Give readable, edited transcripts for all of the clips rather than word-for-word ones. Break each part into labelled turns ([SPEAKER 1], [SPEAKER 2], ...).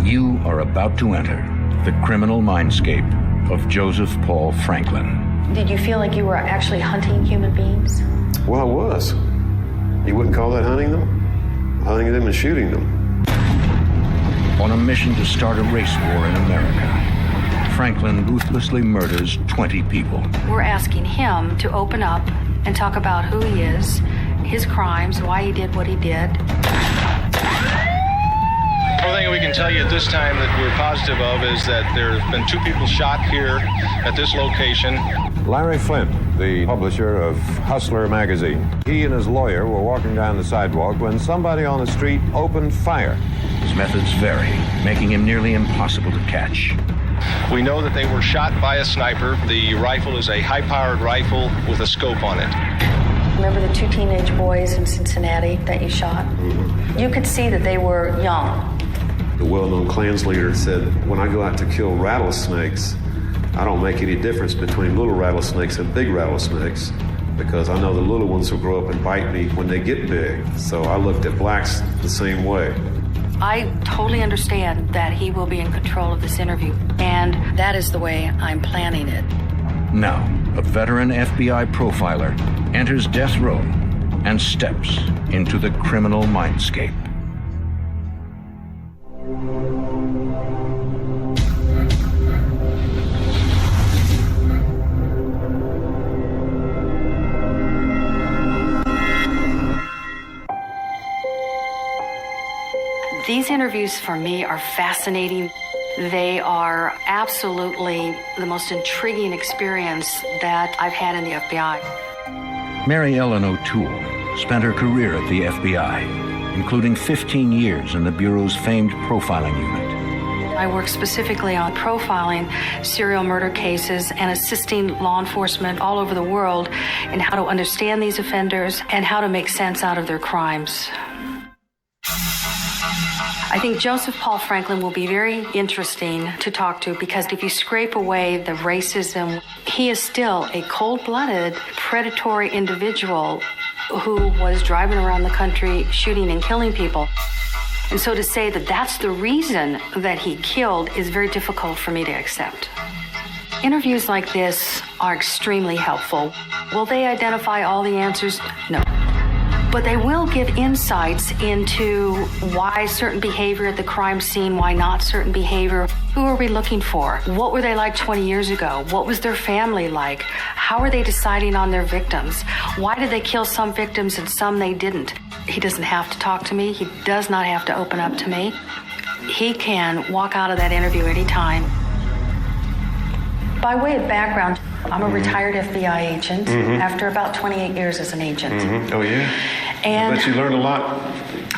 [SPEAKER 1] You are about to enter the criminal mindscape of Joseph Paul Franklin.
[SPEAKER 2] Did you feel like you were actually hunting human beings?
[SPEAKER 3] Well, I was. You wouldn't call that hunting them? Hunting them and shooting them.
[SPEAKER 1] On a mission to start a race war in America, Franklin ruthlessly murders 20 people.
[SPEAKER 2] We're asking him to open up and talk about who he is, his crimes, why he did what he did.
[SPEAKER 4] The only thing we can tell you at this time that we're positive of is that there have been 2 people shot here at this location.
[SPEAKER 3] Larry Flint, the publisher of Hustler magazine. He and his lawyer were walking down the sidewalk when somebody on the street opened fire.
[SPEAKER 1] His methods vary, making him nearly impossible to catch.
[SPEAKER 4] We know that they were shot by a sniper. The rifle is a high-powered rifle with a scope on it.
[SPEAKER 2] Remember the 2 teenage boys in Cincinnati that you shot?
[SPEAKER 3] Mm-hmm.
[SPEAKER 2] You could see that they were young.
[SPEAKER 3] The well-known Klans leader said, when I go out to kill rattlesnakes, I don't make any difference between little rattlesnakes and big rattlesnakes because I know the little ones will grow up and bite me when they get big. So I looked at blacks the same way.
[SPEAKER 2] I totally understand that he will be in control of this interview, and that is the way I'm planning it.
[SPEAKER 1] Now, a veteran FBI profiler enters death row and steps into the criminal mindscape.
[SPEAKER 2] These interviews for me are fascinating. They are absolutely the most intriguing experience that I've had in the FBI.
[SPEAKER 1] Mary Ellen O'Toole spent her career at the FBI, including 15 years in the Bureau's famed profiling unit.
[SPEAKER 2] I work specifically on profiling serial murder cases and assisting law enforcement all over the world in how to understand these offenders and how to make sense out of their crimes. I think Joseph Paul Franklin will be very interesting to talk to because if you scrape away the racism, he is still a cold-blooded, predatory individual who was driving around the country shooting and killing people. And so to say that that's the reason that he killed is very difficult for me to accept. Interviews like this are extremely helpful. Will they identify all the answers? No. But they will give insights into why certain behavior at the crime scene, why not certain behavior. Who are we looking for? What were they like 20 years ago? What was their family like? How are they deciding on their victims? Why did they kill some victims and some they didn't? He doesn't have to talk to me. He does not have to open up to me. He can walk out of that interview anytime. By way of background, I'm a retired FBI agent after about 28 years as an agent.
[SPEAKER 3] Oh, yeah?
[SPEAKER 2] And
[SPEAKER 3] I bet you learned a lot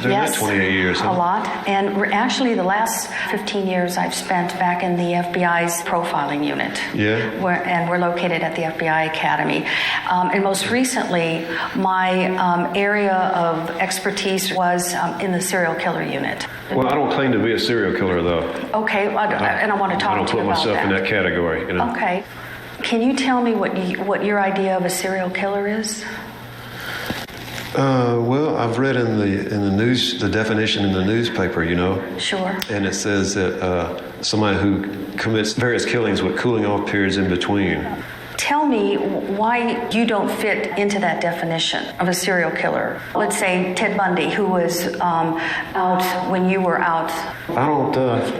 [SPEAKER 3] during that 28 years. Huh?
[SPEAKER 2] A lot. And actually the last 15 years I've spent back in the FBI's profiling unit.
[SPEAKER 3] Yeah.
[SPEAKER 2] And we're located at the FBI Academy. And most recently, my area of expertise was in the serial killer unit.
[SPEAKER 3] Well, I don't claim to be a serial killer, though.
[SPEAKER 2] Okay, and I want to talk to you about that.
[SPEAKER 3] I don't put myself in that category. You know?
[SPEAKER 2] Okay. Can you tell me what your idea of a serial killer is?
[SPEAKER 3] Well, I've read in the news the definition in the newspaper, you know.
[SPEAKER 2] Sure.
[SPEAKER 3] And it says that somebody who commits various killings with cooling off periods in between.
[SPEAKER 2] Tell me why you don't fit into that definition of a serial killer. Let's say Ted Bundy, who was out when you were out.
[SPEAKER 3] I don't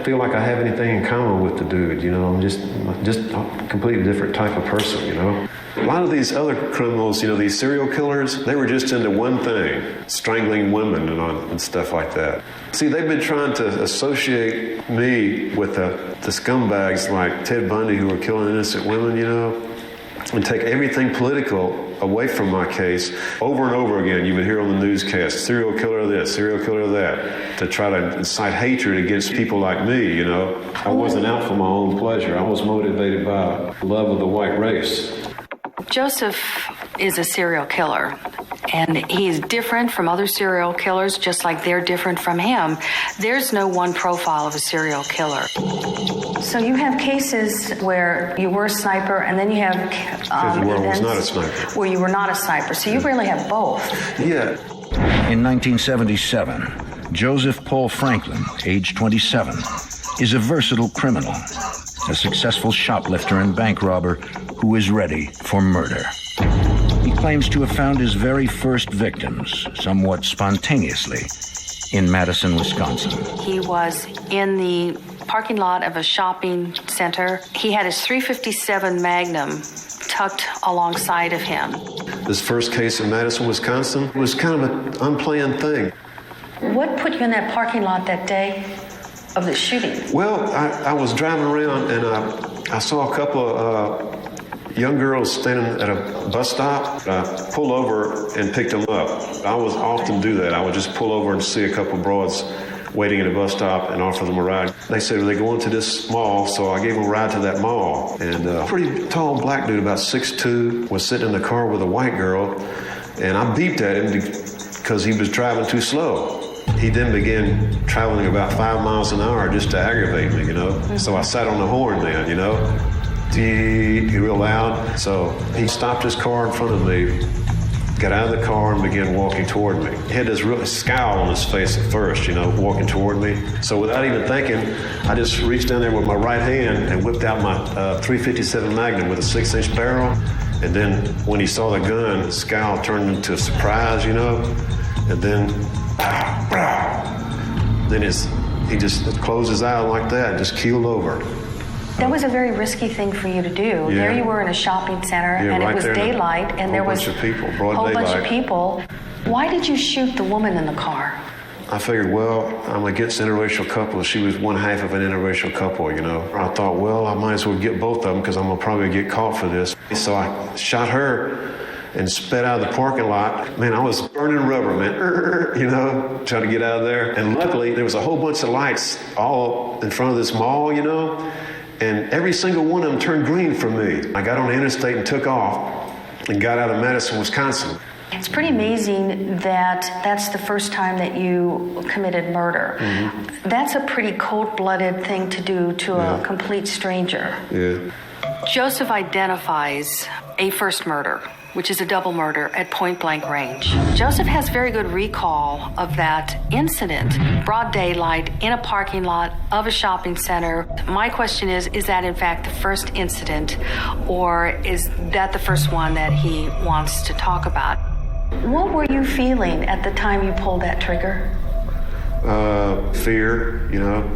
[SPEAKER 3] feel like I have anything in common with the dude, you know. I'm just a completely different type of person, you know. A lot of these other criminals, you know, these serial killers, they were just into one thing, strangling women and stuff like that. See, they've been trying to associate me with the scumbags like Ted Bundy who were killing innocent women, you know, and take everything political away from my case over and over again. You would hear on the newscast, serial killer this, serial killer that, to try to incite hatred against people like me, you know. I wasn't out for my own pleasure. I was motivated by love of the white race.
[SPEAKER 2] Joseph is a serial killer, and he's different from other serial killers, just like they're different from him. There's no one profile of a serial killer. So you have cases where you were a sniper, and then you have
[SPEAKER 3] where I was not a sniper.
[SPEAKER 2] Where you were not a sniper. So you really have both.
[SPEAKER 3] Yeah.
[SPEAKER 1] In 1977, Joseph Paul Franklin, age 27, is a versatile criminal, a successful shoplifter and bank robber who is ready for murder. He claims to have found his very first victims, somewhat spontaneously, in Madison, Wisconsin.
[SPEAKER 2] He was in the parking lot of a shopping center. He had his .357 Magnum tucked alongside of him.
[SPEAKER 3] This first case in Madison, Wisconsin was kind of an unplanned thing.
[SPEAKER 2] What put you in that parking lot that day of the shooting?
[SPEAKER 3] Well, I was driving around and I saw a couple of young girls standing at a bus stop. I pulled over and picked them up. I would often do that. I would just pull over and see a couple of broads waiting at a bus stop and offer them a ride. They said, well, they're going to this mall, so I gave them a ride to that mall. And a pretty tall black dude, about 6'2", was sitting in the car with a white girl, and I beeped at him because he was driving too slow. He then began traveling about 5 miles an hour just to aggravate me, you know. So I sat on the horn then, you know. Real loud. So he stopped his car in front of me, got out of the car and began walking toward me. He had this real scowl on his face at first, you know, walking toward me. So without even thinking, I just reached down there with my right hand and whipped out my .357 Magnum with a 6-inch barrel. And then when he saw the gun, the scowl turned into surprise, you know. And then, he just closed his eye like that and just keeled over.
[SPEAKER 2] That was a very risky thing for you to do. Yeah. There you were in a shopping center, and
[SPEAKER 3] right,
[SPEAKER 2] it was daylight, and there was
[SPEAKER 3] a
[SPEAKER 2] whole
[SPEAKER 3] bunch
[SPEAKER 2] of people. Why did you shoot the woman in the car?
[SPEAKER 3] I figured, well, I'm against interracial couples. She was one half of an interracial couple, you know. I thought, well, I might as well get both of them because I'm going to probably get caught for this. So I shot her and sped out of the parking lot. Man, I was burning rubber, man, you know, trying to get out of there. And luckily, there was a whole bunch of lights all in front of this mall, you know. And every single one of them turned green for me. I got on the interstate and took off and got out of Madison, Wisconsin.
[SPEAKER 2] It's pretty amazing that that's the first time that you committed murder. Mm-hmm. That's a pretty cold-blooded thing to do to a complete stranger.
[SPEAKER 3] Yeah.
[SPEAKER 2] Joseph identifies a first murder, which is a double murder at point-blank range. Joseph has very good recall of that incident, broad daylight, in a parking lot of a shopping center. My question is that in fact the first incident, or is that the first one that he wants to talk about? What were you feeling at the time you pulled that trigger?
[SPEAKER 3] Fear, you know.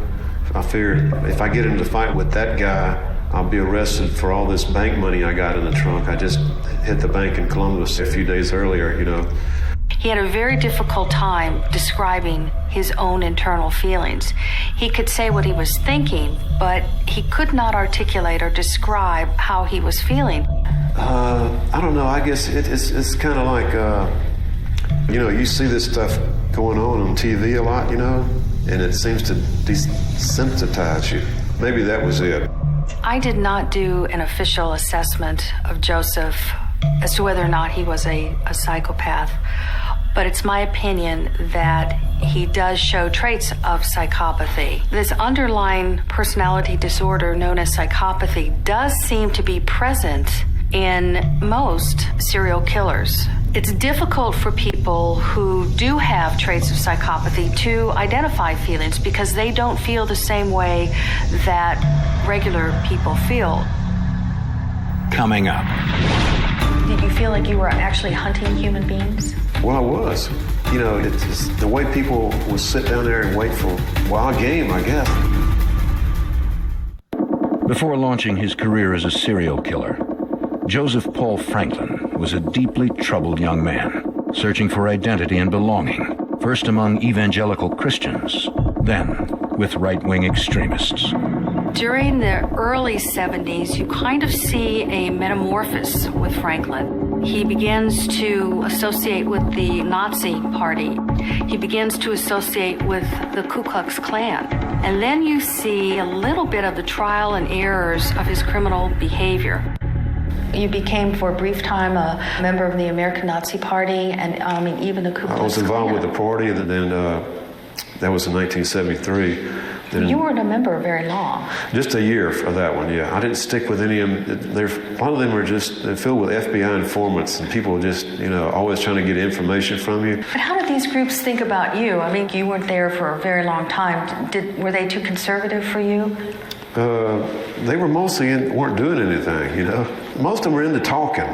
[SPEAKER 3] I figured if I get into a fight with that guy, I'll be arrested for all this bank money I got in the trunk. I just hit the bank in Columbus a few days earlier, you know.
[SPEAKER 2] He had a very difficult time describing his own internal feelings. He could say what he was thinking, but he could not articulate or describe how he was feeling.
[SPEAKER 3] I don't know. I guess it's kind of like, you know, you see this stuff going on TV a lot, you know, and it seems to desensitize you. Maybe that was it.
[SPEAKER 2] I did not do an official assessment of Joseph as to whether or not he was a psychopath, but it's my opinion that he does show traits of psychopathy. This underlying personality disorder known as psychopathy does seem to be present in most serial killers. It's difficult for people who do have traits of psychopathy to identify feelings because they don't feel the same way that regular people feel.
[SPEAKER 1] Coming up.
[SPEAKER 2] Did you feel like you were actually hunting human beings?
[SPEAKER 3] Well, I was. You know, it's the way people would sit down there and wait for wild game, I guess.
[SPEAKER 1] Before launching his career as a serial killer, Joseph Paul Franklin was a deeply troubled young man, searching for identity and belonging, first among evangelical Christians, then with right-wing extremists.
[SPEAKER 2] During the early 70s, you kind of see a metamorphosis with Franklin. He begins to associate with the Nazi Party. He begins to associate with the Ku Klux Klan. And then you see a little bit of the trial and errors of his criminal behavior. You became, for a brief time, a member of the American Nazi Party and even the Ku Klux Klan.
[SPEAKER 3] I was involved with the party, and then that was in 1973.
[SPEAKER 2] You weren't a member very long.
[SPEAKER 3] Just a year for that one, yeah. I didn't stick with any of them. A lot of them were just filled with FBI informants and people just, always trying to get information from you.
[SPEAKER 2] But how did these groups think about you? I mean, you weren't there for a very long time. Were they too conservative for you?
[SPEAKER 3] They were mostly weren't doing anything, Most of them were into talking.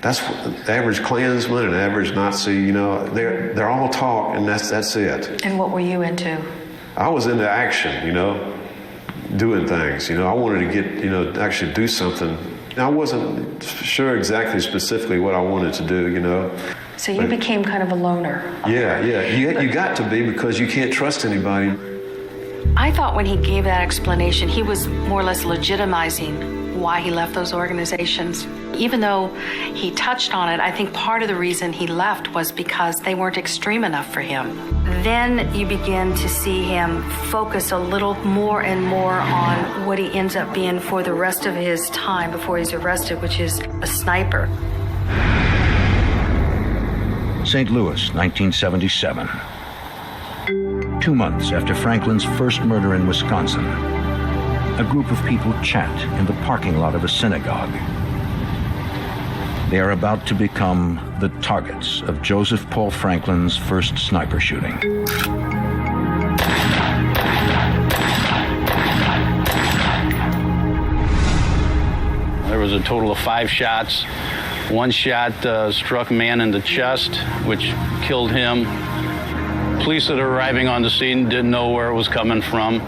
[SPEAKER 3] That's what the average Klansman and average Nazi, they're all talk, and that's it.
[SPEAKER 2] And what were you into?
[SPEAKER 3] I was into action, doing things. I wanted to get, actually do something. I wasn't sure exactly specifically what I wanted to do,
[SPEAKER 2] So you became kind of a loner.
[SPEAKER 3] Yeah. You got to be, because you can't trust anybody.
[SPEAKER 2] I thought when he gave that explanation, he was more or less legitimizing why he left those organizations. Even though he touched on it, I think part of the reason he left was because they weren't extreme enough for him. Then you begin to see him focus a little more and more on what he ends up being for the rest of his time before he's arrested, which is a sniper.
[SPEAKER 1] St. Louis, 1977. 2 months after Franklin's first murder in Wisconsin, a group of people chat in the parking lot of a synagogue. They are about to become the targets of Joseph Paul Franklin's first sniper shooting.
[SPEAKER 5] There was a total of 5 shots. One shot struck a man in the chest, which killed him. Police that are arriving on the scene didn't know where it was coming from.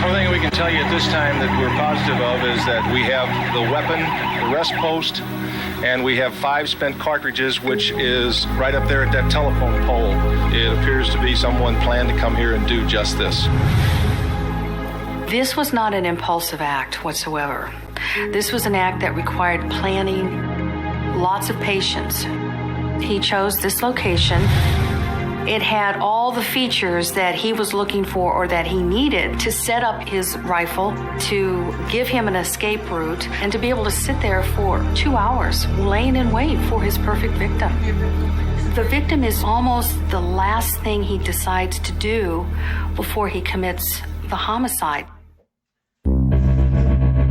[SPEAKER 4] Everything we can tell you at this time that we're positive of is that we have the weapon, the rest post, and we have 5 spent cartridges, which is right up there at that telephone pole. It appears to be someone planned to come here and do just this.
[SPEAKER 2] This was not an impulsive act whatsoever. This was an act that required planning, lots of patience. He chose this location. It had all the features that he was looking for or that he needed to set up his rifle, to give him an escape route, and to be able to sit there for 2 hours, laying in wait for his perfect victim. The victim is almost the last thing he decides to do before he commits the homicide.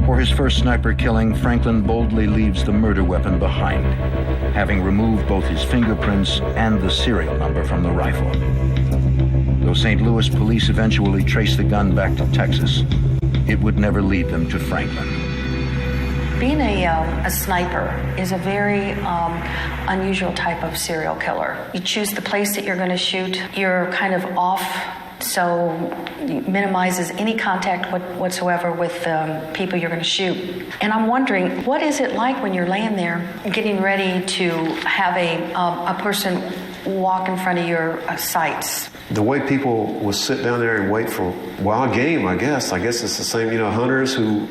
[SPEAKER 1] For his first sniper killing, Franklin boldly leaves the murder weapon behind, having removed both his fingerprints and the serial number from the rifle. Though St. Louis police eventually traced the gun back to Texas, it would never lead them to Franklin.
[SPEAKER 2] Being a sniper is a very unusual type of serial killer. You choose the place that you're going to shoot. You're kind of off, so it minimizes any contact whatsoever with people you're going to shoot. And I'm wondering, what is it like when you're laying there getting ready to have a person walk in front of your sights?
[SPEAKER 3] The way people will sit down there and wait for wild game, I guess it's the same, hunters who,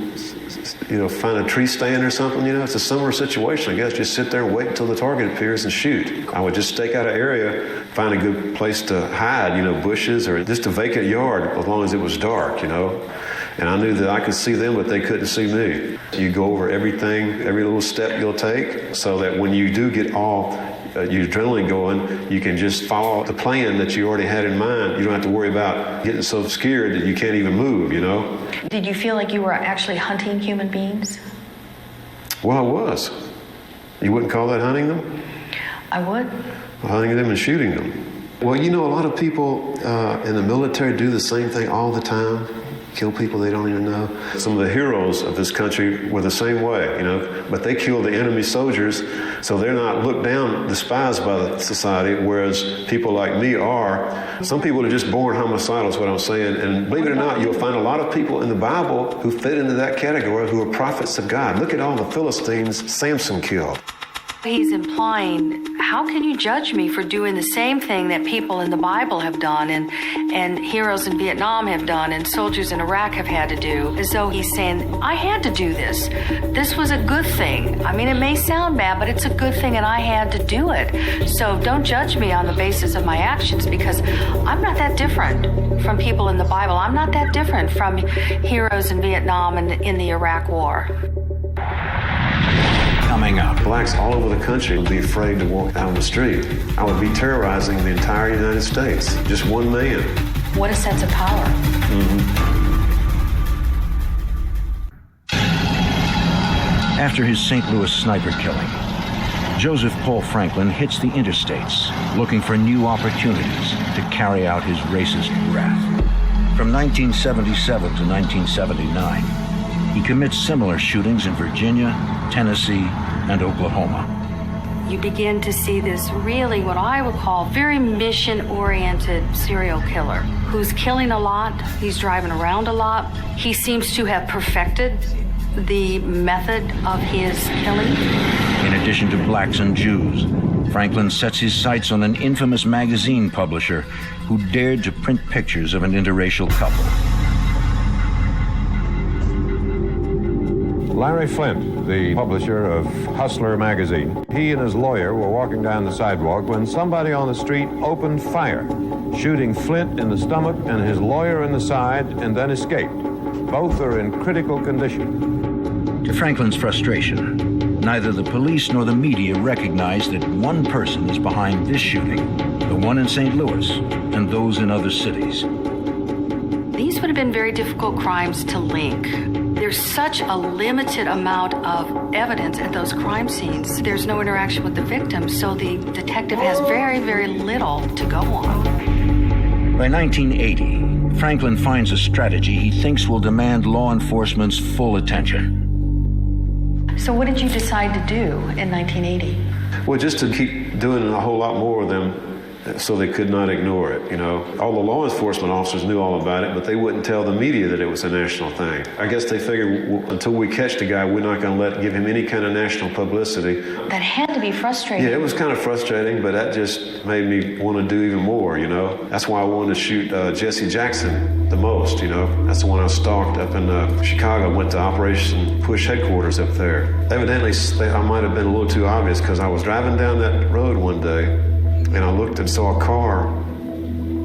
[SPEAKER 3] find a tree stand or something, it's a similar situation, I guess. Just sit there and wait until the target appears and shoot. I would just stake out an area, find a good place to hide, bushes or just a vacant yard as long as it was dark, And I knew that I could see them, but they couldn't see me. You go over everything, every little step you'll take, so that when you do get all your adrenaline going, you can just follow the plan that you already had in mind. You don't have to worry about getting so scared that you can't even move,
[SPEAKER 2] Did you feel like you were actually hunting human beings?
[SPEAKER 3] Well, I was. You wouldn't call that hunting them?
[SPEAKER 2] I would.
[SPEAKER 3] Hunting them and shooting them. Well, a lot of people in the military do the same thing all the time. Kill people they don't even know. Some of the heroes of this country were the same way, but they killed the enemy soldiers, so they're not looked down, despised by the society, whereas people like me are. Some people are just born homicidal, is what I'm saying, and believe it or not, you'll find a lot of people in the Bible who fit into that category who are prophets of God. Look at all the Philistines Samson killed.
[SPEAKER 2] He's implying, how can you judge me for doing the same thing that people in the Bible have done and heroes in Vietnam have done and soldiers in Iraq have had to do? As though he's saying, I had to do this. This was a good thing. I mean, it may sound bad, but it's a good thing and I had to do it. So don't judge me on the basis of my actions, because I'm not that different from people in the Bible. I'm not that different from heroes in Vietnam and in the Iraq War.
[SPEAKER 1] coming up.
[SPEAKER 3] Blacks all over the country would be afraid to walk down the street. I would be terrorizing the entire United States. Just one man.
[SPEAKER 2] What a sense of power.
[SPEAKER 1] After his St. Louis sniper killing, Joseph Paul Franklin hits the interstates, looking for new opportunities to carry out his racist wrath. From 1977 to 1979, he commits similar shootings in Virginia, Tennessee, and Oklahoma.
[SPEAKER 2] You begin to see this really what I would call very mission-oriented serial killer who's killing a lot, he's driving around a lot. He seems to have perfected the method of his killing.
[SPEAKER 1] In addition to blacks and Jews, Franklin sets his sights on an infamous magazine publisher who dared to print pictures of an interracial couple.
[SPEAKER 6] Larry Flint, the publisher of Hustler magazine, he and his lawyer were walking down the sidewalk when somebody on the street opened fire, shooting Flint in the stomach and his lawyer in the side, and then escaped. Both are in critical condition.
[SPEAKER 1] To Franklin's frustration, neither the police nor the media recognize that one person is behind this shooting, the one in St. Louis, and those in other cities.
[SPEAKER 2] These would have been very difficult crimes to link. There's such a limited amount of evidence at those crime scenes. There's no interaction with the victim, so the detective has very, very little to go on.
[SPEAKER 1] By 1980, Franklin finds a strategy he thinks will demand law enforcement's full attention.
[SPEAKER 2] So what did you decide to do in 1980?
[SPEAKER 3] Well, just to keep doing a whole lot more of them so they could not ignore it, you know. All the law enforcement officers knew all about it, but they wouldn't tell the media that it was a national thing. I guess they figured, well, until we catch the guy, we're not going to give him any kind of national publicity.
[SPEAKER 2] That had to be frustrating.
[SPEAKER 3] Yeah, it was kind of frustrating, but that just made me want to do even more, you know. That's why I wanted to shoot Jesse Jackson the most, you know. That's the one I stalked up in Chicago. Went to Operation Push headquarters up there. Evidently, I might have been a little too obvious because I was driving down that road one day, and I looked and saw a car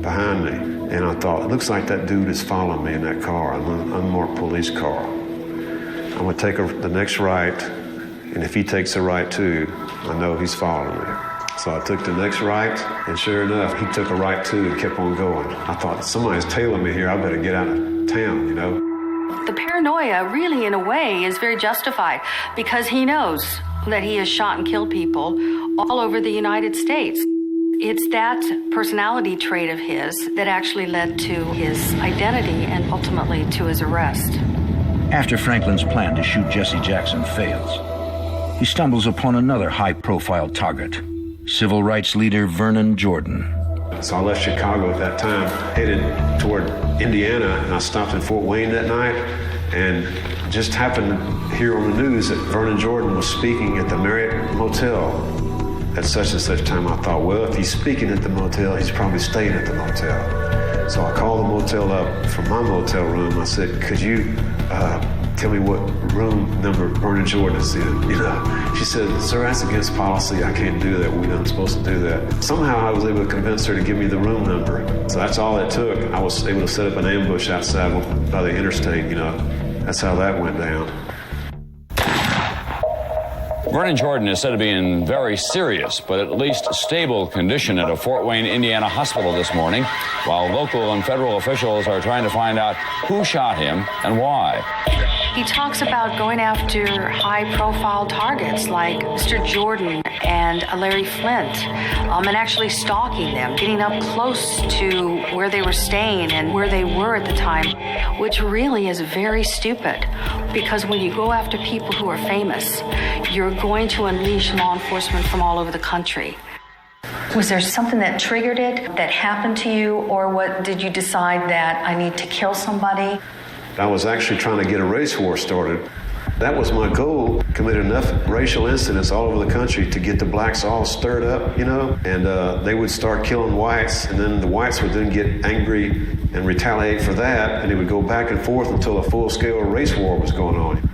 [SPEAKER 3] behind me. And I thought, it looks like that dude is following me in that car, an unmarked police car. I'm going to take the next right, and if he takes the right too, I know he's following me. So I took the next right, and sure enough, he took a right too and kept on going. I thought, somebody's tailing me here, I better get out of town, you know?
[SPEAKER 2] The paranoia, really, in a way, is very justified because he knows that he has shot and killed people all over the United States. It's that personality trait of his that actually led to his identity and ultimately to his arrest.
[SPEAKER 1] After Franklin's plan to shoot Jesse Jackson fails, he stumbles upon another high-profile target, civil rights leader Vernon Jordan.
[SPEAKER 3] So I left Chicago at that time, headed toward Indiana, and I stopped in Fort Wayne that night, and just happened to hear on the news that Vernon Jordan was speaking at the Marriott Motel at such and such time. I thought, well, if he's speaking at the motel, he's probably staying at the motel. So I called the motel up from my motel room. I said, could you tell me what room number Vernon Jordan is in? You know, she said, sir, that's against policy. I can't do that. We're not supposed to do that. Somehow I was able to convince her to give me the room number. So that's all it took. I was able to set up an ambush outside by the interstate, you know. That's how that went down.
[SPEAKER 7] Vernon Jordan is said to be in very serious, but at least stable condition at a Fort Wayne, Indiana hospital this morning, while local and federal officials are trying to find out who shot him and why.
[SPEAKER 2] He talks about going after high-profile targets like Mr. Jordan and Larry Flint, and actually stalking them, getting up close to where they were staying and where they were at the time, which really is very stupid, because when you go after people who are famous, you're going to unleash law enforcement from all over the country. Was there something that triggered it, that happened to you, or what did you decide that I need to kill somebody?
[SPEAKER 3] I was actually trying to get a race war started. That was my goal, commit enough racial incidents all over the country to get the blacks all stirred up, you know, and they would start killing whites, and then the whites would then get angry and retaliate for that, and it would go back and forth until a full-scale race war was going on.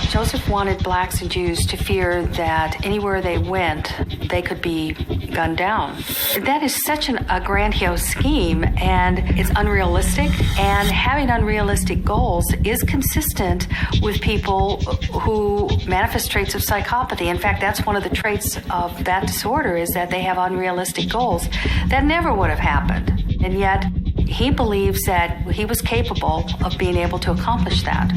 [SPEAKER 2] Joseph wanted blacks and Jews to fear that anywhere they went, they could be gunned down. That is such a grandiose scheme, and it's unrealistic. And having unrealistic goals is consistent with people who manifest traits of psychopathy. In fact, that's one of the traits of that disorder, is that they have unrealistic goals. That never would have happened. And yet, he believes that he was capable of being able to accomplish that.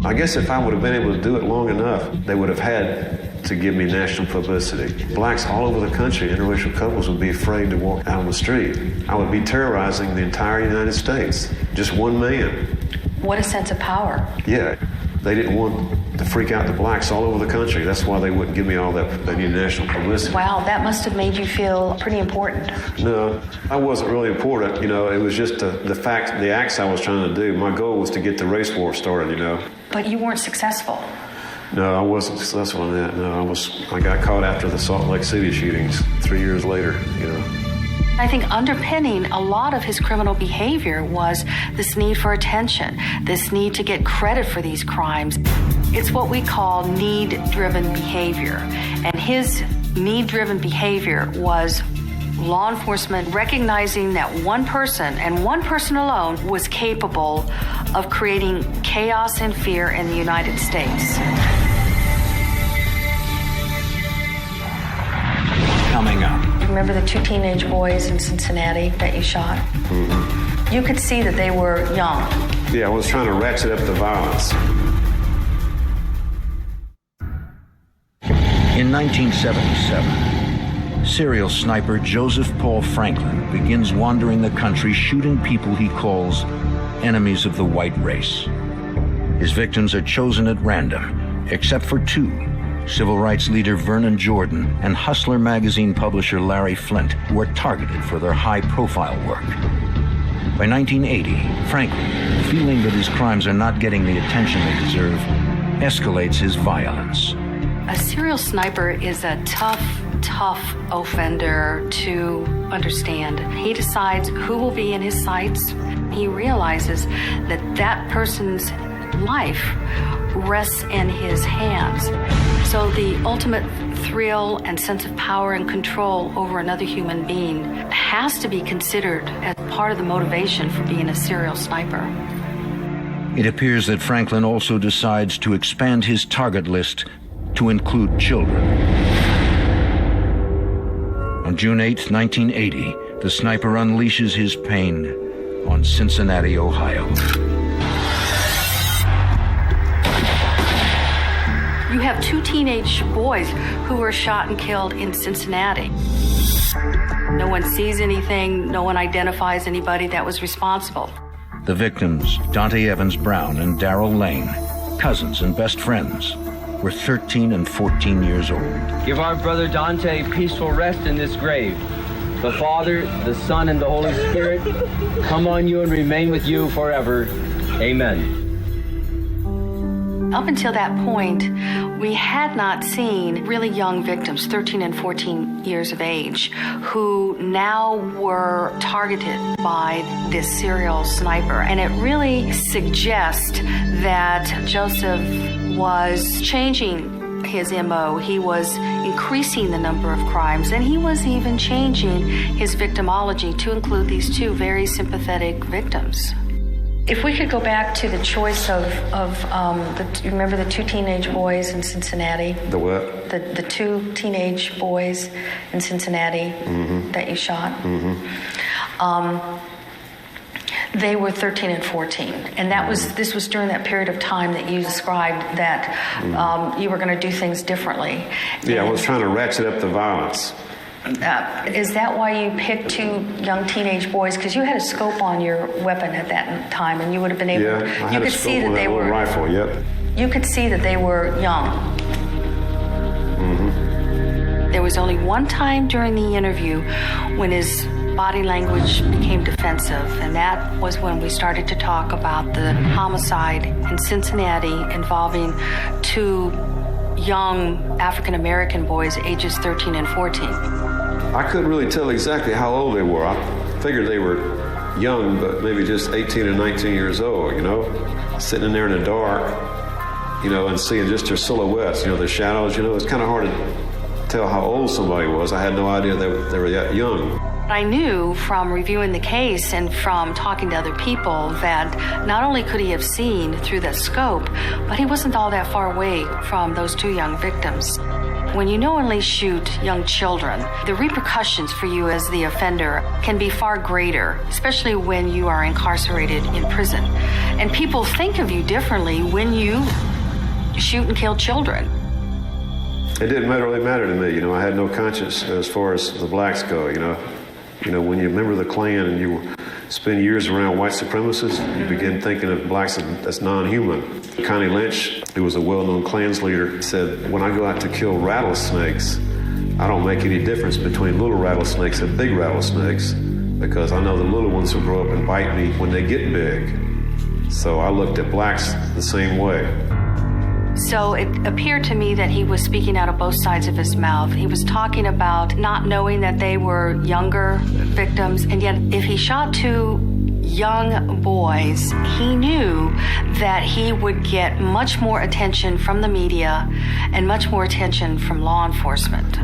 [SPEAKER 3] I guess if I would have been able to do it long enough, they would have had to give me national publicity. Blacks all over the country, interracial couples, would be afraid to walk out on the street. I would be terrorizing the entire United States. Just one man.
[SPEAKER 2] What a sense of power.
[SPEAKER 3] Yeah. They didn't want to freak out the blacks all over the country. That's why they wouldn't give me all that national publicity.
[SPEAKER 2] Wow, that must have made you feel pretty important.
[SPEAKER 3] No, I wasn't really important. It was just the acts I was trying to do. My goal was to get the race war started,
[SPEAKER 2] But you weren't successful.
[SPEAKER 3] No, I wasn't successful in that. No, I got caught after the Salt Lake City shootings 3 years later,
[SPEAKER 2] I think underpinning a lot of his criminal behavior was this need for attention, this need to get credit for these crimes. It's what we call need-driven behavior. And his need-driven behavior was law enforcement recognizing that one person, and one person alone, was capable of creating chaos and fear in the United States.
[SPEAKER 1] Coming up.
[SPEAKER 2] Remember the 2 teenage boys in Cincinnati that you shot?
[SPEAKER 3] Mm-hmm.
[SPEAKER 2] You could see that they were young.
[SPEAKER 3] Yeah, I was trying to ratchet up the violence.
[SPEAKER 1] In 1977, serial sniper Joseph Paul Franklin begins wandering the country shooting people he calls enemies of the white race. His victims are chosen at random, except for 2. Civil rights leader Vernon Jordan and Hustler magazine publisher Larry Flynt, who are targeted for their high-profile work. By 1980, Franklin, feeling that his crimes are not getting the attention they deserve, escalates his violence.
[SPEAKER 2] A serial sniper is a tough offender to understand. He decides who will be in his sights. He realizes that that person's life rests in his hands. So the ultimate thrill and sense of power and control over another human being has to be considered as part of the motivation for being a serial sniper.
[SPEAKER 1] It appears that Franklin also decides to expand his target list to include children. On June 8, 1980, the sniper unleashes his pain on Cincinnati, Ohio.
[SPEAKER 2] You have 2 teenage boys who were shot and killed in Cincinnati. No one sees anything, no one identifies anybody that was responsible.
[SPEAKER 1] The victims, Dante Evans Brown and Darrell Lane, cousins and best friends, were 13 and 14 years old.
[SPEAKER 8] Give our brother Dante peaceful rest in this grave. The Father, the Son, and the Holy Spirit come on you and remain with you forever. Amen.
[SPEAKER 2] Up until that point, we had not seen really young victims, 13 and 14 years of age, who now were targeted by this serial sniper. And it really suggests that Joseph was changing his MO. He was increasing the number of crimes, and he was even changing his victimology to include these 2 very sympathetic victims. If we could go back to the choice of remember the 2 teenage boys in Cincinnati?
[SPEAKER 3] The what?
[SPEAKER 2] The 2 teenage boys in Cincinnati that you shot? They were 13 and 14, and this was during that period of time that you described that you were going to do things differently.
[SPEAKER 3] Yeah, I was trying to ratchet up the violence.
[SPEAKER 2] Is that why you picked 2 young teenage boys? Because you had a scope on your weapon at that time, and you would have been able.
[SPEAKER 3] Yeah, I had a scope on that little rifle. Yep.
[SPEAKER 2] You could see that they were young. There was only one time during the interview when his body language became defensive, and that was when we started to talk about the homicide in Cincinnati involving 2 young African-American boys, ages 13 and 14.
[SPEAKER 3] I couldn't really tell exactly how old they were. I figured they were young, but maybe just 18 or 19 years old, sitting in there in the dark. and seeing just their silhouettes, their shadows, it's kind of hard to tell how old somebody was. I had no idea they were that young.
[SPEAKER 2] I knew from reviewing the case and from talking to other people that not only could he have seen through the scope, but he wasn't all that far away from those two young victims. When you knowingly shoot young children, the repercussions for you as the offender can be far greater, especially when you are incarcerated in prison. And people think of you differently when you shoot and kill children.
[SPEAKER 3] It didn't really matter to me. I had no conscience as far as the blacks go, when you remember the Klan and you spend years around white supremacists, you begin thinking of blacks as non-human. Connie Lynch, who was a well-known Klan's leader, said, when I go out to kill rattlesnakes, I don't make any difference between little rattlesnakes and big rattlesnakes, because I know the little ones will grow up and bite me when they get big. So I looked at blacks the same way.
[SPEAKER 2] So it appeared to me that he was speaking out of both sides of his mouth. He was talking about not knowing that they were younger victims, and yet if he shot two young boys, he knew that he would get much more attention from the media and much more attention from law enforcement.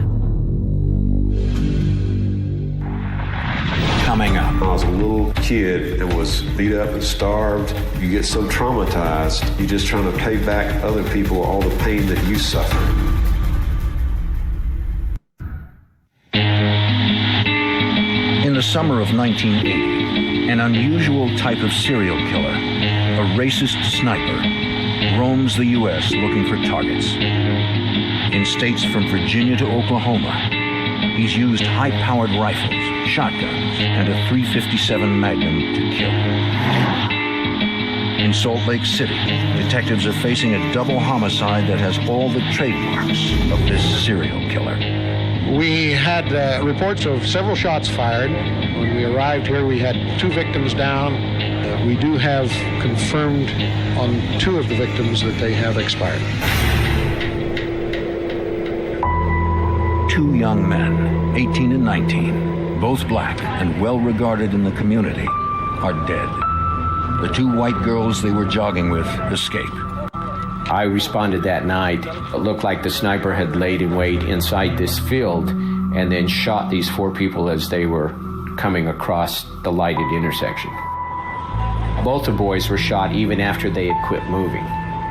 [SPEAKER 1] Coming up.
[SPEAKER 3] I was a little kid and was beat up and starved. You get so traumatized, you're just trying to pay back other people all the pain that you suffered.
[SPEAKER 1] In the summer of 1980, an unusual type of serial killer, a racist sniper, roams the U.S. looking for targets. In states from Virginia to Oklahoma, he's used high-powered rifles, shotguns, and a .357 Magnum to kill. In Salt Lake City, detectives are facing a double homicide that has all the trademarks of this serial killer.
[SPEAKER 9] We had reports of several shots fired. When we arrived here, we had 2 victims down. We do have confirmed on 2 of the victims that they have expired.
[SPEAKER 1] 2 young men, 18 and 19, both black and well-regarded in the community, are dead. The 2 white girls they were jogging with escape.
[SPEAKER 8] I responded that night. It looked like the sniper had laid in wait inside this field and then shot these 4 people as they were coming across the lighted intersection. Both the boys were shot even after they had quit moving.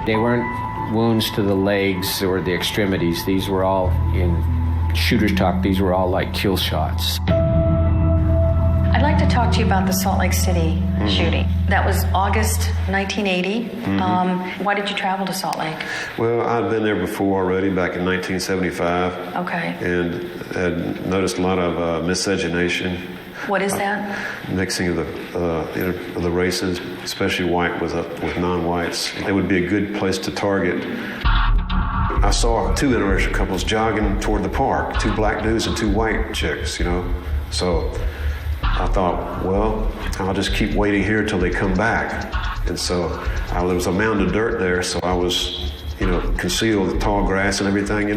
[SPEAKER 8] They weren't wounds to the legs or the extremities. These were all, in shooter's talk, these were all like kill shots.
[SPEAKER 2] I'd like to talk to you about the Salt Lake City shooting. That was August 1980. Why did you travel to Salt Lake?
[SPEAKER 3] Well, I'd been there before already, back in 1975.
[SPEAKER 2] Okay.
[SPEAKER 3] And had noticed a lot of miscegenation.
[SPEAKER 2] What is that?
[SPEAKER 3] Mixing of the races, especially white with non-whites. It would be a good place to target. I saw 2 interracial couples jogging toward the park, 2 black dudes and 2 white chicks, So I thought, well, I'll just keep waiting here till they come back. And so there was a mound of dirt there, so I was, concealed with tall grass and everything,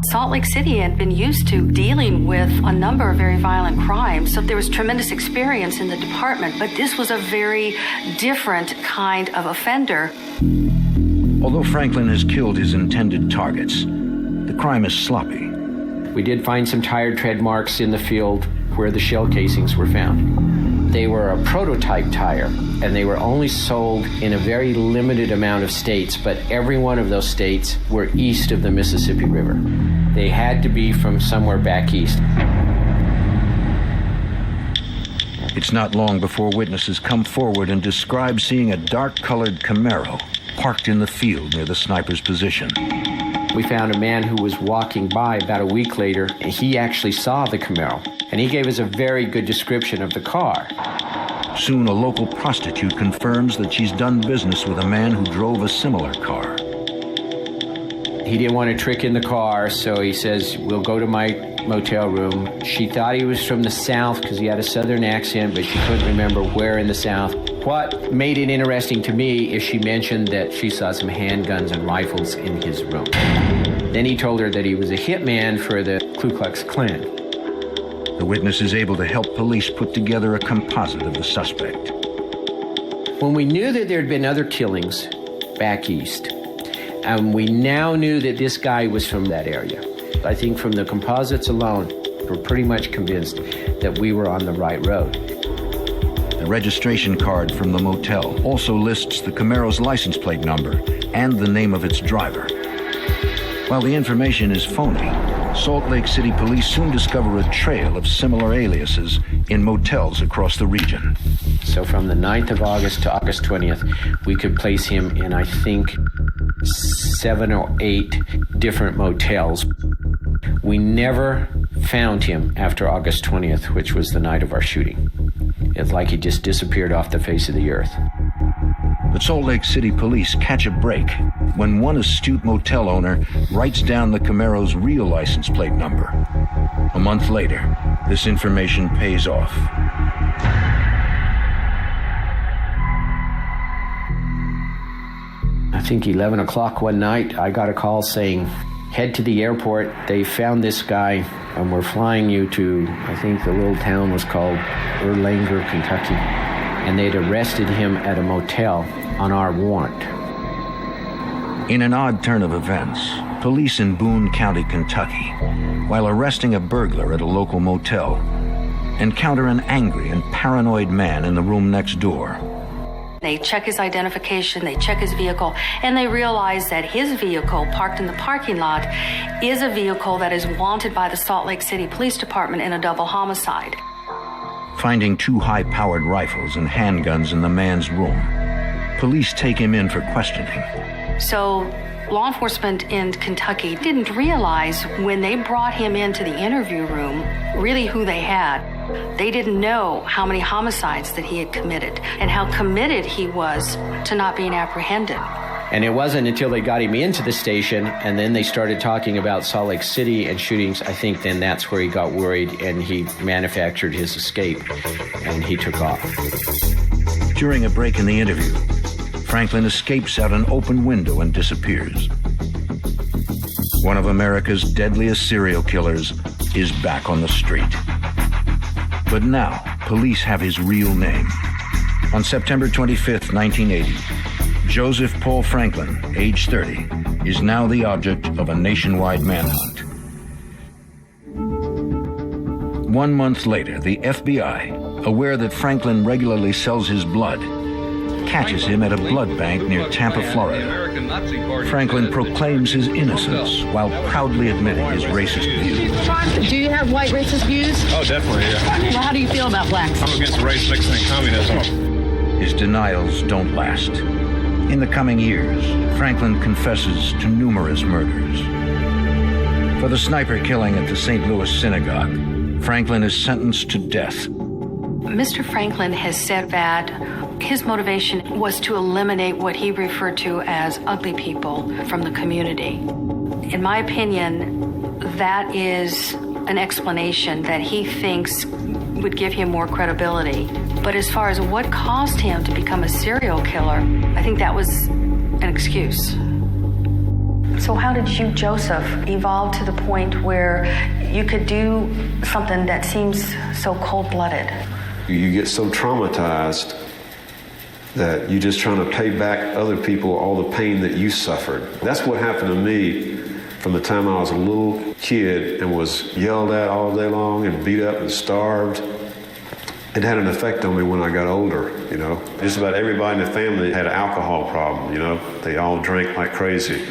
[SPEAKER 2] Salt Lake City had been used to dealing with a number of very violent crimes, so there was tremendous experience in the department, but this was a very different kind of offender.
[SPEAKER 1] Although Franklin has killed his intended targets, the crime is sloppy.
[SPEAKER 8] We did find some tire tread marks in the field where the shell casings were found. They were a prototype tire, and they were only sold in a very limited amount of states, but every one of those states were east of the Mississippi River. They had to be from somewhere back east.
[SPEAKER 1] It's not long before witnesses come forward and describe seeing a dark-colored Camaro parked in the field near the sniper's position.
[SPEAKER 8] We found a man who was walking by about a week later, and he actually saw the Camaro, and he gave us a very good description of the car.
[SPEAKER 1] Soon, a local prostitute confirms that she's done business with a man who drove a similar car.
[SPEAKER 8] He didn't want to trick in the car, so he says, we'll go to my motel room. She thought he was from the South because he had a Southern accent, but she couldn't remember where in the South. What made it interesting to me is she mentioned that she saw some handguns and rifles in his room. Then he told her that he was a hitman for the Ku Klux Klan.
[SPEAKER 1] The witness is able to help police put together a composite of the suspect.
[SPEAKER 8] When we knew that there had been other killings back east, and we now knew that this guy was from that area, I think from the composites alone, we're pretty much convinced that we were on the right road.
[SPEAKER 1] The registration card from the motel also lists the Camaro's license plate number and the name of its driver. While the information is phony, Salt Lake City police soon discover a trail of similar aliases in motels across the region.
[SPEAKER 8] So from the 9th of August to August 20th, we could place him in, I think, 7 or 8 different motels. We never found him after August 20th, which was the night of our shooting. It's like he just disappeared off the face of the earth.
[SPEAKER 1] But Salt Lake City police catch a break when one astute motel owner writes down the Camaro's real license plate number. A month later, this information pays off.
[SPEAKER 8] I think 11 o'clock one night, I got a call saying, head to the airport. They found this guy, and we're flying you to, I think the little town was called Erlanger, Kentucky. And they'd arrested him at a motel on our warrant.
[SPEAKER 1] In an odd turn of events, police in Boone County, Kentucky, while arresting a burglar at a local motel, encounter an angry and paranoid man in the room next door.
[SPEAKER 2] They check his identification, they check his vehicle, and they realize that his vehicle parked in the parking lot is a vehicle that is wanted by the Salt Lake City Police Department in a double homicide.
[SPEAKER 1] Finding 2 high-powered rifles and handguns in the man's room, police take him in for questioning.
[SPEAKER 2] So law enforcement in Kentucky didn't realize when they brought him into the interview room really who they had. They didn't know how many homicides that he had committed and how committed he was to not being apprehended.
[SPEAKER 8] And it wasn't until they got him into the station and then they started talking about Salt Lake City and shootings, I think then that's where he got worried and he manufactured his escape and he took off.
[SPEAKER 1] During a break in the interview, Franklin escapes out an open window and disappears. One of America's deadliest serial killers is back on the street. But now, police have his real name. On September 25th, 1980, Joseph Paul Franklin, age 30, is now the object of a nationwide manhunt. 1 month later, the FBI, aware that Franklin regularly sells his blood, catches him at a blood bank near Tampa, Florida. Franklin proclaims his innocence while proudly admitting his racist views.
[SPEAKER 10] Do you have white racist views?
[SPEAKER 4] Oh, definitely, yeah.
[SPEAKER 10] Well, how do you feel about blacks?
[SPEAKER 4] I'm against race mixing and communism.
[SPEAKER 1] His denials don't last. In the coming years, Franklin confesses to numerous murders. For the sniper killing at the St. Louis synagogue, Franklin is sentenced to death.
[SPEAKER 2] Mr. Franklin has said that his motivation was to eliminate what he referred to as ugly people from the community. In my opinion, that is an explanation that he thinks would give him more credibility. But as far as what caused him to become a serial killer, I think that was an excuse. So how did you, Joseph, evolve to the point where you could do something that seems so cold-blooded?
[SPEAKER 3] You get so traumatized that you're just trying to pay back other people all the pain that you suffered. That's what happened to me from the time I was a little kid and was yelled at all day long and beat up and starved. It had an effect on me when I got older, you know. Just about everybody in the family had an alcohol problem, you know. They all drank like crazy,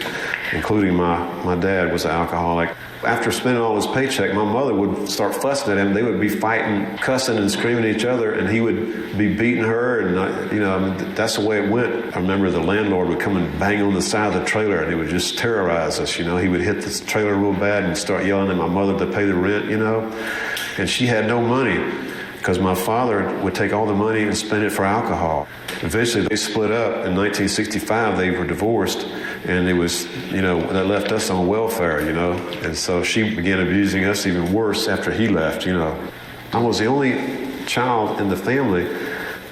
[SPEAKER 3] including my dad was an alcoholic. After spending all his paycheck, my mother would start fussing at him. They would be fighting, cussing and screaming at each other, and he would be beating her, and you know, I mean, that's the way it went. I remember the landlord would come and bang on the side of the trailer, and he would just terrorize us, you know. He would hit the trailer real bad and start yelling at my mother to pay the rent, you know. And she had no money because my father would take all the money and spend it for alcohol. Eventually, they split up. In 1965, they were divorced, and it was, you know, that left us on welfare, you know. And so she began abusing us even worse after he left, you know. I was the only child in the family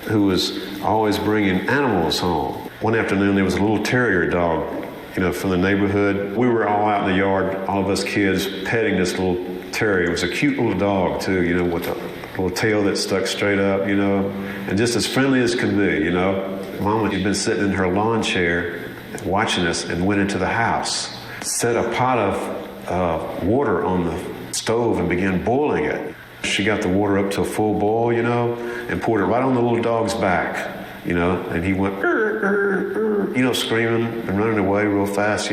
[SPEAKER 3] who was always bringing animals home. One afternoon, there was a little terrier dog, you know, from the neighborhood. We were all out in the yard, all of us kids, petting this little terrier. It was a cute little dog, too, you know, with a little tail that stuck straight up, you know, and just as friendly as could be, you know. Mama had been sitting in her lawn chair watching us and went into the house, set a pot of water on the stove and began boiling it. She got the water up to a full boil, and poured it right on the little dog's back, and he went, screaming and running away real fast,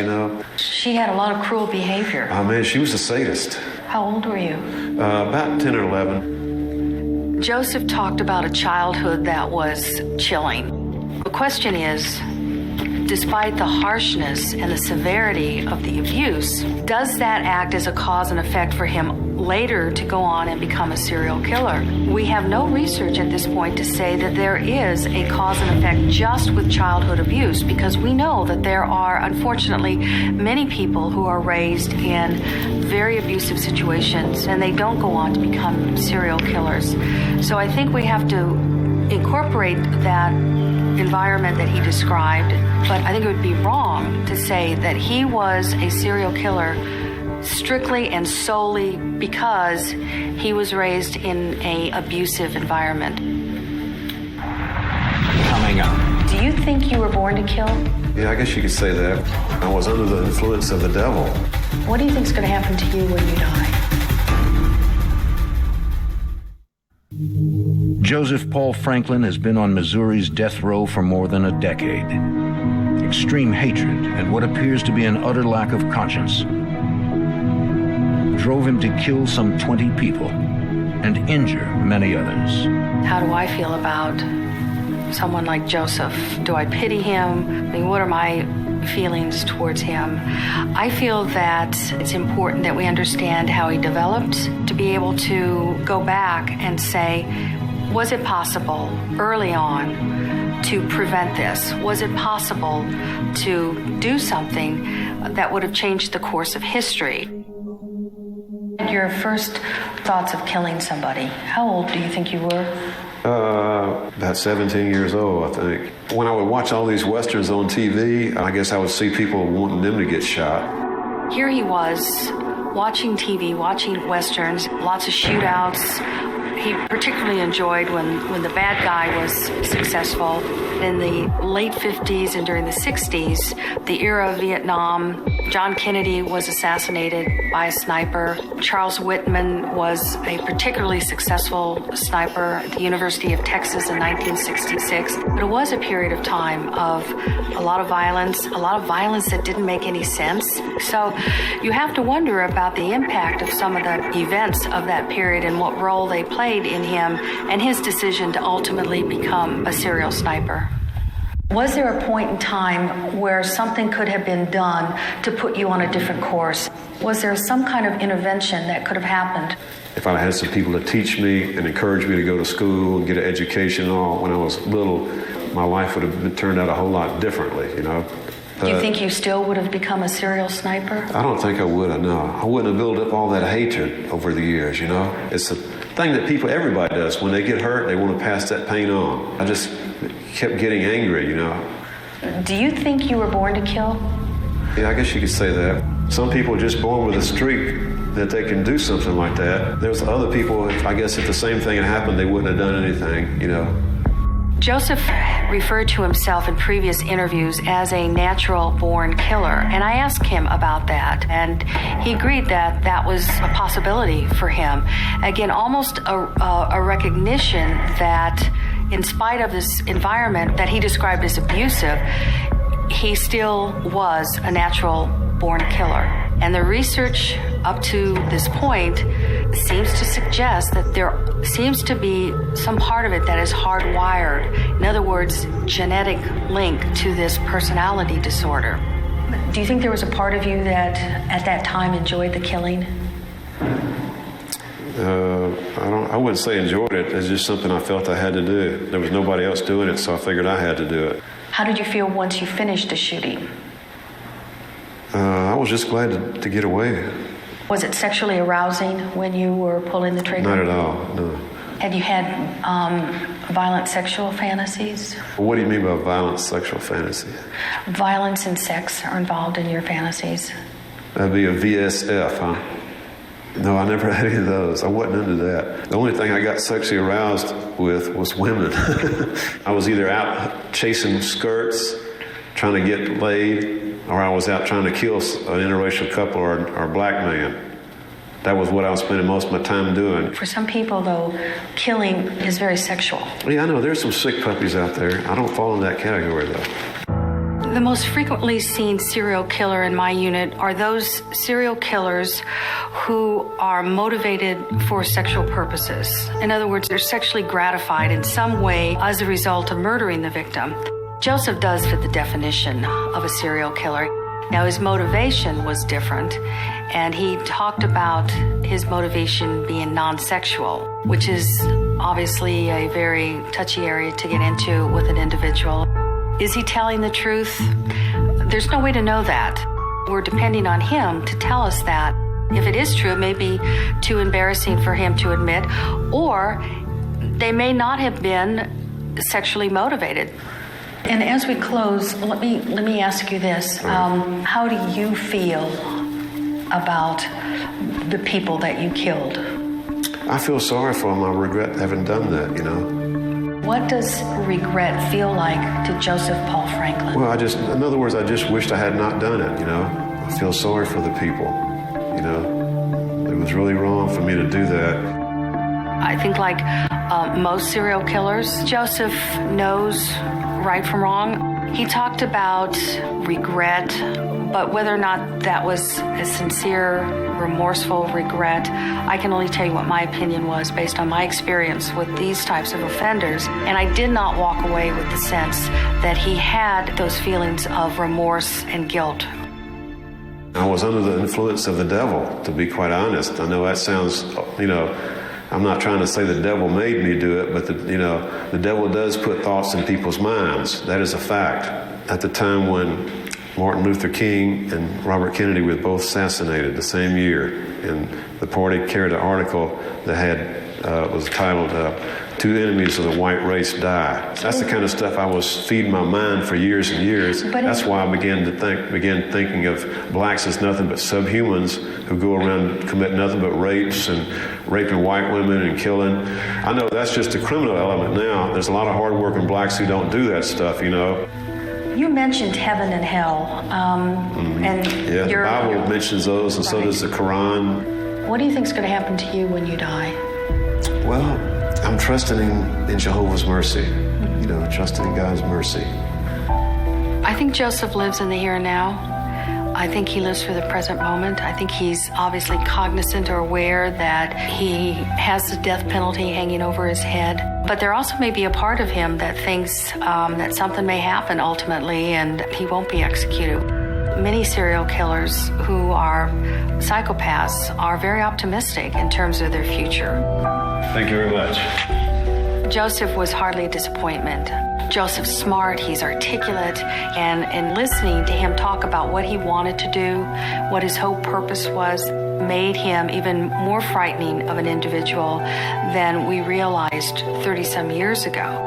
[SPEAKER 2] She had a lot of cruel behavior.
[SPEAKER 3] Oh, man, she was a sadist.
[SPEAKER 2] How old were you?
[SPEAKER 3] About 10 or 11.
[SPEAKER 2] Joseph talked about a childhood that was chilling. The question is, despite the harshness and the severity of the abuse, does that act as a cause and effect for him later to go on and become a serial killer? We have no research at this point to say that there is a cause and effect just with childhood abuse, because we know that there are, unfortunately, many people who are raised in very abusive situations and they don't go on to become serial killers. So I think we have to incorporate that environment that he described, but I think it would be wrong to say that he was a serial killer strictly and solely because he was raised in an abusive environment.
[SPEAKER 8] Coming up.
[SPEAKER 2] Do you think you were born to kill?
[SPEAKER 3] Yeah, I guess you could say that. I was under the influence of the devil.
[SPEAKER 2] What do you think is going to happen to you when you die?
[SPEAKER 1] Joseph Paul Franklin has been on Missouri's death row for more than a decade. Extreme hatred and what appears to be an utter lack of conscience drove him to kill some 20 people and injure many others.
[SPEAKER 2] How do I feel about someone like Joseph? Do I pity him? I mean, what are my feelings towards him? I feel that it's important that we understand how he developed, to be able to go back and say, was it possible early on to prevent this? Was it possible to do something that would have changed the course of history? Your first thoughts of killing somebody, how old do you think you were?
[SPEAKER 3] About 17 years old, I think. When I would watch all these Westerns on TV, I guess I would see people wanting them to get shot.
[SPEAKER 2] Here he was, watching TV, watching Westerns, lots of shootouts. He particularly enjoyed when the bad guy was successful. In the late 50s and during the 60s, the era of Vietnam, John Kennedy was assassinated by a sniper. Charles Whitman was a particularly successful sniper at the University of Texas in 1966. But it was a period of time of a lot of violence that didn't make any sense. So you have to wonder about the impact of some of the events of that period and what role they played in him and his decision to ultimately become a serial sniper. Was there a point in time where something could have been done to put you on a different course? Was there some kind of intervention that could have happened?
[SPEAKER 3] If I had some people to teach me and encourage me to go to school and get an education when I was little, my life would have turned out a whole lot differently,
[SPEAKER 2] Do you think you still would have become a serial sniper?
[SPEAKER 3] I don't think I would have, no. I wouldn't have built up all that hatred over the years, It's a thing that everybody does. When they get hurt, they want to pass that pain on. I just kept getting angry,
[SPEAKER 2] Do you think you were born to kill?
[SPEAKER 3] Yeah, I guess you could say that. Some people are just born with a streak that they can do something like that. There's other people, I guess if the same thing had happened, they wouldn't have done anything,
[SPEAKER 2] Joseph referred to himself in previous interviews as a natural-born killer, and I asked him about that, and he agreed that that was a possibility for him. Again, almost a recognition that in spite of this environment that he described as abusive, he still was a natural-born killer. And the research up to this point seems to suggest that there seems to be some part of it that is hardwired. In other words, genetic link to this personality disorder. Do you think there was a part of you that at that time enjoyed the killing?
[SPEAKER 3] I wouldn't say enjoyed it. It's just something I felt I had to do. There was nobody else doing it, so I figured I had to do it.
[SPEAKER 2] How did you feel once you finished the shooting?
[SPEAKER 3] I was just glad to get away.
[SPEAKER 2] Was it sexually arousing when you were pulling the trigger?
[SPEAKER 3] Not at all, no.
[SPEAKER 2] Had you had violent sexual fantasies?
[SPEAKER 3] What do you mean by violent sexual fantasy?
[SPEAKER 2] Violence and sex are involved in your fantasies.
[SPEAKER 3] That'd be a VSF, huh? No, I never had any of those. I wasn't into that. The only thing I got sexually aroused with was women. I was either out chasing skirts, trying to get laid, or I was out trying to kill an interracial couple or a black man. That was what I was spending most of my time doing.
[SPEAKER 2] For some people, though, killing is very sexual.
[SPEAKER 3] Yeah, I know. There's some sick puppies out there. I don't fall in that category, though.
[SPEAKER 2] The most frequently seen serial killer in my unit are those serial killers who are motivated for sexual purposes. In other words, they're sexually gratified in some way as a result of murdering the victim. Joseph does fit the definition of a serial killer. Now, his motivation was different, and he talked about his motivation being non-sexual, which is obviously a very touchy area to get into with an individual. Is he telling the truth? There's no way to know that. We're depending on him to tell us that. If it is true, it may be too embarrassing for him to admit, or they may not have been sexually motivated. And as we close, let me ask you this. How do you feel about the people that you killed?
[SPEAKER 3] I feel sorry for them. I regret having done that, you know.
[SPEAKER 2] What does regret feel like to Joseph Paul Franklin?
[SPEAKER 3] Well, in other words, I just wished I had not done it, you know. I feel sorry for the people, you know. It was really wrong for me to do that.
[SPEAKER 2] I think like most serial killers, Joseph knows right from wrong. He talked about regret, but whether or not that was a sincere, remorseful regret, I can only tell you what my opinion was based on my experience with these types of offenders. And I did not walk away with the sense that he had those feelings of remorse and guilt.
[SPEAKER 3] I was under the influence of the devil, to be quite honest. I know that sounds, you know, I'm not trying to say the devil made me do it, but the devil does put thoughts in people's minds. That is a fact. At the time when Martin Luther King and Robert Kennedy were both assassinated the same year, and the party carried an article that was titled "Two Enemies of the White Race Die." That's the kind of stuff I was feeding my mind for years and years. That's why I began thinking of blacks as nothing but subhumans who go around and commit nothing but rapes and raping white women and killing. I know that's just a criminal element now. There's a lot of hardworking blacks who don't do that stuff, you know.
[SPEAKER 2] You mentioned heaven and hell, and
[SPEAKER 3] the Bible mentions those, and so does the Quran.
[SPEAKER 2] What do you think is going to happen to you when you die?
[SPEAKER 3] Well, I'm trusting in Jehovah's mercy, you know, trusting in God's mercy.
[SPEAKER 2] I think Joseph lives in the here and now. I think he lives for the present moment. I think he's obviously cognizant or aware that he has the death penalty hanging over his head. But there also may be a part of him that thinks that something may happen ultimately and he won't be executed. Many serial killers who are psychopaths are very optimistic in terms of their future.
[SPEAKER 3] Thank you very much.
[SPEAKER 2] Joseph was hardly a disappointment. Joseph's smart, he's articulate, and listening to him talk about what he wanted to do, what his whole purpose was, made him even more frightening of an individual than we realized 30-some years ago.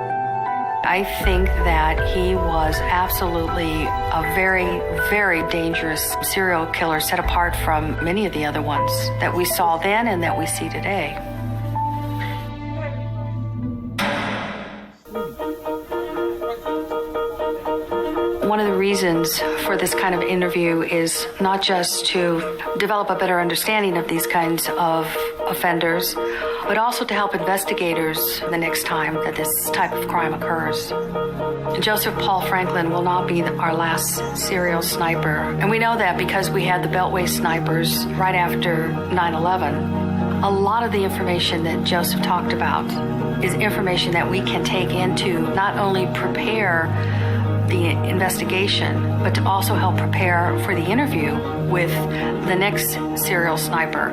[SPEAKER 2] I think that he was absolutely a very, very dangerous serial killer, set apart from many of the other ones that we saw then and that we see today. One of the reasons for this kind of interview is not just to develop a better understanding of these kinds of offenders, but also to help investigators the next time that this type of crime occurs. Joseph Paul Franklin will not be our last serial sniper. And we know that because we had the Beltway snipers right after 9/11. A lot of the information that Joseph talked about is information that we can take into not only prepare the investigation, but to also help prepare for the interview with the next serial sniper.